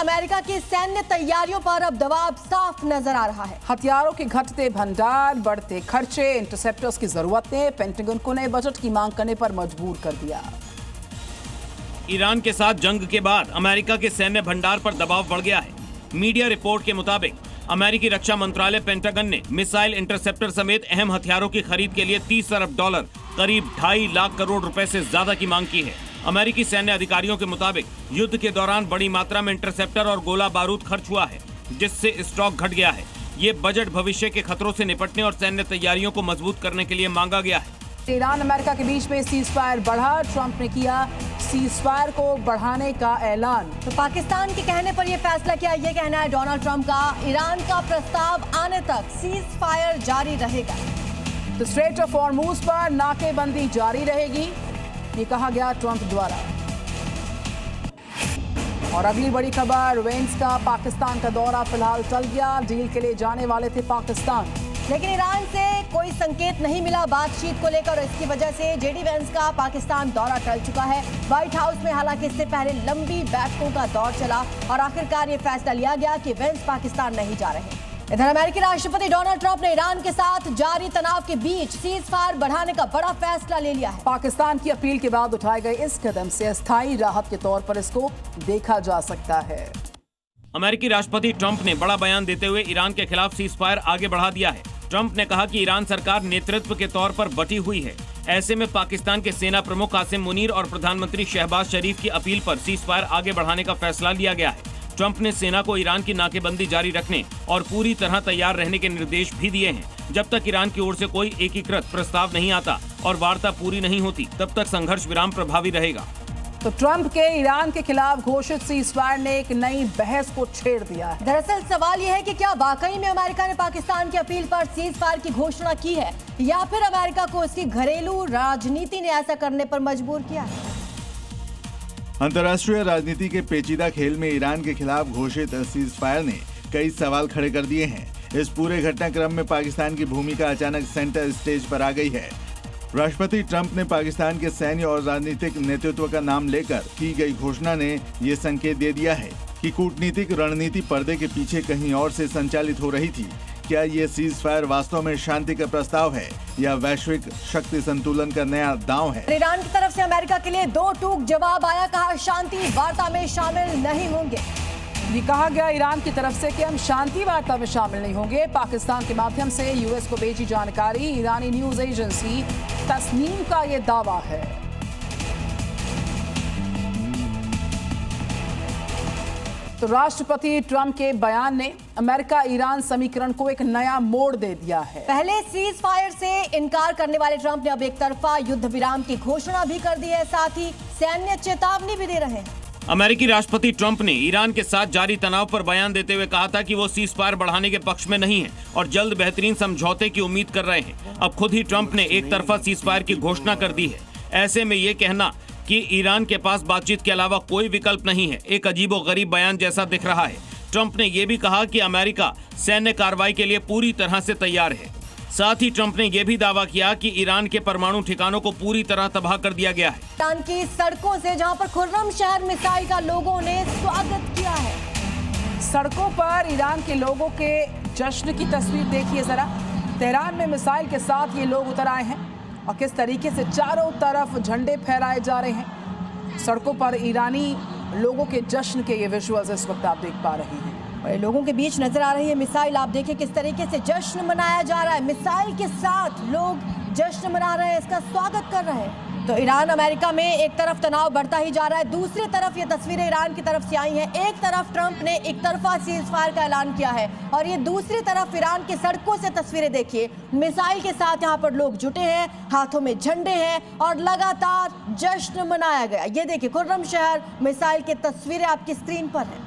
America की सैन्य तैयारियों पर अब दबाव साफ नजर आ रहा है। हथियारों के घटते भंडार, बढ़ते खर्चे, इंटरसेप्टर्स की जरूरतें पेंटागन को नए बजट की मांग करने पर मजबूर कर दिया। ईरान के साथ जंग के बाद अमेरिका के सैन्य भंडार पर दबाव बढ़ गया है। मीडिया रिपोर्ट के मुताबिक अमेरिकी रक्षा मंत्रालय पेंटागन ने मिसाइल इंटरसेप्टर समेत अहम हथियारों की खरीद के लिए $30 अरब, करीब 2.5 लाख करोड़ रुपए से ज्यादा की मांग की है। अमेरिकी सैन्य अधिकारियों के मुताबिक युद्ध के दौरान बड़ी मात्रा में इंटरसेप्टर और गोला बारूद खर्च हुआ है, जिससे स्टॉक घट गया है। ये बजट भविष्य के खतरों से निपटने और सैन्य तैयारियों को मजबूत करने के लिए मांगा गया है। ईरान अमेरिका के बीच में सीजफायर बढ़ा, ट्रंप ने किया सीजफायर को बढ़ाने का ऐलान। तो पाकिस्तान के कहने पर यह फैसला किया, यह कहना है डोनाल्ड ट्रंप का। ईरान का प्रस्ताव आने तक सीज फायर जारी रहेगा। तो स्ट्रेट ऑफ हॉर्मुज पर नाकेबंदी जारी रहेगी, ये कहा गया ट्रंप द्वारा। और अगली बड़ी खबर, वेंस का पाकिस्तान का दौरा फिलहाल टल गया। डील के लिए जाने वाले थे पाकिस्तान, लेकिन ईरान से कोई संकेत नहीं मिला बातचीत को लेकर। इसकी वजह से जेडी वेंस का पाकिस्तान दौरा टल चुका है। व्हाइट हाउस में हालांकि इससे पहले लंबी बैठकों का दौर चला और आखिरकार ये फैसला लिया गया कि वेंस पाकिस्तान नहीं जा रहे। इधर अमेरिकी राष्ट्रपति डोनाल्ड ट्रंप ने ईरान के साथ जारी तनाव के बीच सीज फायर बढ़ाने का बड़ा फैसला ले लिया है। पाकिस्तान की अपील के बाद उठाए गए इस कदम से अस्थायी राहत के तौर पर इसको देखा जा सकता है। अमेरिकी राष्ट्रपति ट्रंप ने बड़ा बयान देते हुए ईरान के खिलाफ सीज फायर आगे बढ़ा दिया है। ट्रंप ने कहा कि ईरान सरकार नेतृत्व के तौर पर बटी हुई है। ऐसे में पाकिस्तान के सेना प्रमुख कासिम मुनीर और प्रधानमंत्री शहबाज शरीफ की अपील पर सीज फायर आगे बढ़ाने का फैसला लिया गया है। ट्रंप ने सेना को ईरान की नाकेबंदी जारी रखने और पूरी तरह तैयार रहने के निर्देश भी दिए हैं। जब तक ईरान की ओर से कोई एकीकृत प्रस्ताव नहीं आता और वार्ता पूरी नहीं होती, तब तक संघर्ष विराम प्रभावी रहेगा। तो ट्रंप के ईरान के खिलाफ घोषित सीजफायर ने एक नई बहस को छेड़ दिया है। दरअसल सवाल यह है कि क्या वाकई में अमेरिका ने पाकिस्तान की अपील पर सीज फायर की घोषणा की है या फिर अमेरिका को इसकी घरेलू राजनीति ने ऐसा करने पर मजबूर किया है। अंतर्राष्ट्रीय राजनीति के पेचीदा खेल में ईरान के खिलाफ घोषित सीजफायर ने कई सवाल खड़े कर दिए हैं। इस पूरे घटनाक्रम में पाकिस्तान की भूमिका अचानक सेंटर स्टेज पर आ गई है। राष्ट्रपति ट्रंप ने पाकिस्तान के सैन्य और राजनीतिक नेतृत्व का नाम लेकर की गई घोषणा ने ये संकेत दे दिया है कि कूटनीतिक रणनीति पर्दे के पीछे कहीं और से संचालित हो रही थी। क्या ये सीज फायर वास्तव में शांति का प्रस्ताव है या वैश्विक शक्ति संतुलन का नया दांव है? ईरान की तरफ से अमेरिका के लिए दो टूक जवाब आया, कहा शांति वार्ता में शामिल नहीं होंगे। ये कहा गया ईरान की तरफ से कि हम शांति वार्ता में शामिल नहीं होंगे। पाकिस्तान के माध्यम से यूएस को भेजी जानकारी, ईरानी न्यूज एजेंसी तस्नीम का ये दावा है। तो राष्ट्रपति ट्रंप के बयान ने अमेरिका ईरान समीकरण को एक नया मोड़ दे दिया है। पहले सीज फायर से इनकार करने वाले ट्रंप ने अब एक तरफा युद्ध विराम की घोषणा भी कर दी है, साथ ही सैन्य चेतावनी भी दे रहे हैं। अमेरिकी राष्ट्रपति ट्रंप ने ईरान के साथ जारी तनाव पर बयान देते हुए कहा था कि वो सीज फायर बढ़ाने के पक्ष में नहीं है और जल्द बेहतरीन समझौते की उम्मीद कर रहे हैं। अब खुद ही ट्रंप ने एक तरफा सीज फायर की घोषणा कर दी है। ऐसे में ये कहना कि ईरान के पास बातचीत के अलावा कोई विकल्प नहीं है, एक अजीबोगरीब बयान जैसा दिख रहा है। ट्रंप ने यह भी कहा कि अमेरिका सैन्य कार्रवाई के लिए पूरी तरह से तैयार है। साथ ही ट्रंप ने यह भी दावा किया कि ईरान के परमाणु ठिकानों को पूरी तरह तबाह कर दिया गया है। ईरान की सड़कों से जहां पर खुर्रम शहर मिसाइल का लोगों ने स्वागत किया है। सड़कों पर ईरान के लोगों के जश्न की तस्वीर देखिए जरा। तेहरान में मिसाइल के साथ ये लोग उतर आए हैं और किस तरीके से चारों तरफ झंडे फहराए जा रहे हैं। सड़कों पर ईरानी लोगों के जश्न के ये विजुअल्स इस वक्त आप देख पा रहे हैं। लोगों के बीच नजर आ रही है मिसाइल, आप देखिए किस तरीके से जश्न मनाया जा रहा है। मिसाइल के साथ लोग जश्न मना रहे हैं, इसका स्वागत कर रहे हैं। तो ईरान अमेरिका में एक तरफ तनाव बढ़ता ही जा रहा है, दूसरी तरफ ये तस्वीरें ईरान की तरफ से आई हैं। एक तरफ ट्रंप ने एक तरफा सीज फायर का ऐलान किया है और ये दूसरी तरफ ईरान की सड़कों से तस्वीरें देखिए। मिसाइल के साथ यहाँ पर लोग जुटे हैं, हाथों में झंडे हैं और लगातार जश्न मनाया गया। ये देखिए खुर्रम शहर मिसाइल की तस्वीरें आपकी स्क्रीन पर है।